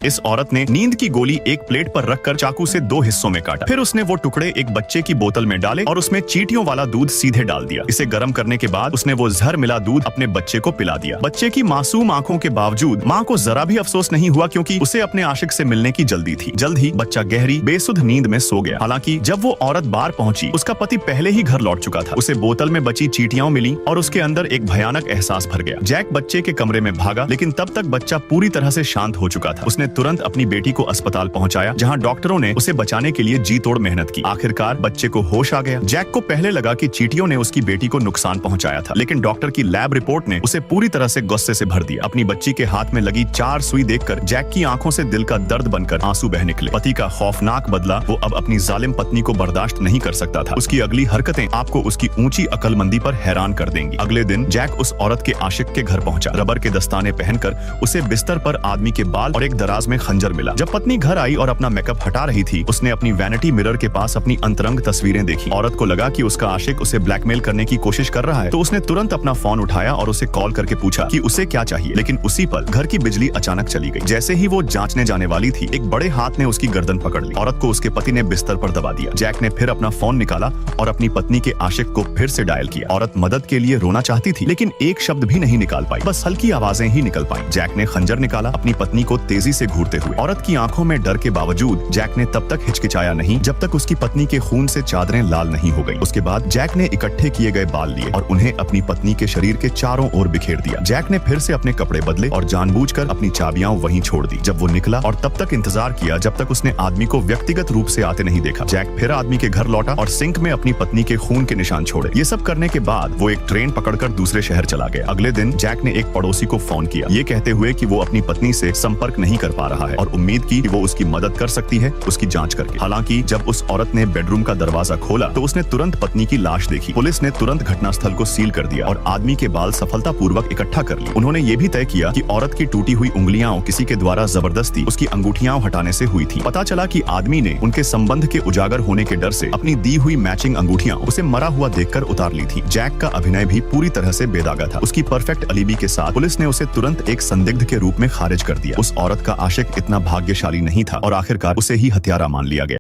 इस औरत ने नींद की गोली एक प्लेट पर रखकर चाकू से 2 हिस्सों में काटा। फिर उसने वो टुकड़े एक बच्चे की बोतल में डाले और उसमें चींटियों वाला दूध सीधे डाल दिया। इसे गर्म करने के बाद उसने वो जहर मिला दूध अपने बच्चे को पिला दिया। बच्चे की मासूम आंखों के बावजूद माँ को जरा भी अफसोस नहीं हुआ, क्योंकि उसे अपने आशिक से मिलने की जल्दी थी। जल्द ही बच्चा गहरी बेसुध नींद में सो गया। हालांकि जब वो औरत बाहर पहुंची, उसका पति पहले ही घर लौट चुका था। उसे बोतल में बची चींटियां मिली और उसके अंदर एक भयानक एहसास भर गया। जैक बच्चे के कमरे में भागा, लेकिन तब तक बच्चा पूरी तरह से शांत हो चुका था। उसने तुरंत अपनी बेटी को अस्पताल पहुंचाया, जहां डॉक्टरों ने उसे बचाने के लिए जी तोड़ मेहनत की। आखिरकार बच्चे को होश आ गया। जैक को पहले लगा कि चींटियों ने उसकी बेटी को नुकसान पहुंचाया था, लेकिन डॉक्टर की लैब रिपोर्ट ने उसे पूरी तरह से गुस्से से भर दिया। अपनी बच्ची के हाथ में लगी 4 सुई देखकर जैक की आंखों से दिल का दर्द बनकर आंसू बह निकले। पति का खौफनाक बदला वो अब अपनी जालिम पत्नी को बर्दाश्त नहीं कर सकता था। उसकी अगली हरकतें आपको उसकी ऊंची अक्लमंदी पर हैरान कर देंगी। अगले दिन जैक उस औरत के आशिक के घर पहुंचा। रबर के दस्ताने पहनकर उसे बिस्तर पर आदमी के बाल और एक दराज में खंजर मिला। जब पत्नी घर आई और अपना मेकअप हटा रही थी, उसने अपनी वैनिटी मिरर के पास अपनी अंतरंग तस्वीरें देखी। औरत को लगा कि उसका आशिक उसे ब्लैकमेल करने की कोशिश कर रहा है, तो उसने तुरंत अपना फोन उठाया और उसे कॉल करके पूछा कि उसे क्या चाहिए। लेकिन उसी पल घर की बिजली अचानक चली गई। जैसे ही वो जांचने जाने वाली थी, एक बड़े हाथ ने उसकी गर्दन पकड़ ली। औरत को उसके पति ने बिस्तर पर दबा दिया। जैक ने फिर अपना फोन निकाला और अपनी पत्नी के आशिक को फिर से डायल किया। औरत मदद के लिए रोना चाहती थी, लेकिन एक शब्द भी नहीं निकाल पाई, बस हल्की आवाजें ही निकल पाई। जैक ने खंजर निकाला, अपनी पत्नी को तेजी से घूरते हुए। औरत की आंखों में डर के बावजूद जैक ने तब तक हिचकिचाया नहीं जब तक उसकी पत्नी के खून से चादरें लाल नहीं हो गई। उसके बाद जैक ने इकट्ठे किए गए बाल लिए और उन्हें अपनी पत्नी के शरीर के चारों ओर बिखेर दिया। जैक ने फिर से अपने कपड़े बदले और जानबूझकर अपनी चाबियां वहीं छोड़ दी। जब वो निकला और तब तक इंतजार किया जब तक उसने आदमी को व्यक्तिगत रूप से आते नहीं देखा। जैक फिर आदमी के घर लौटा और सिंक में अपनी पत्नी के खून के निशान छोड़े। ये सब करने के बाद वो एक ट्रेन पकड़कर दूसरे शहर चला गया। अगले दिन जैक ने एक पड़ोसी को फोन किया, ये कहते हुए कि वो अपनी पत्नी से संपर्क नहीं कर पा रहा है और उम्मीद की कि वो उसकी मदद कर सकती है उसकी जांच करके। हालांकि जब उस औरत ने बेडरूम का दरवाजा खोला तो उसने तुरंत पत्नी की लाश देखी। पुलिस ने तुरंत घटनास्थल को सील कर दिया और आदमी के बाल सफलतापूर्वक इकट्ठा कर लिए। उन्होंने ये भी तय किया कि औरत की टूटी हुई उंगलियां किसी के द्वारा जबरदस्ती उसकी अंगूठियां हटाने से हुई थी। पता चला कि आदमी ने उनके संबंध के उजागर होने के डर से अपनी दी हुई मैचिंग अंगूठियां उसे मरा हुआ देखकर उतार ली थी। जैक का अभिनय भी पूरी तरह से बेदागा था। उसकी परफेक्ट अलीबी के साथ पुलिस ने उसे तुरंत एक संदिग्ध के रूप में खारिज कर दिया। उस औरत का आशिक इतना भाग्यशाली नहीं था और आखिरकार उसे ही हत्यारा मान लिया गया।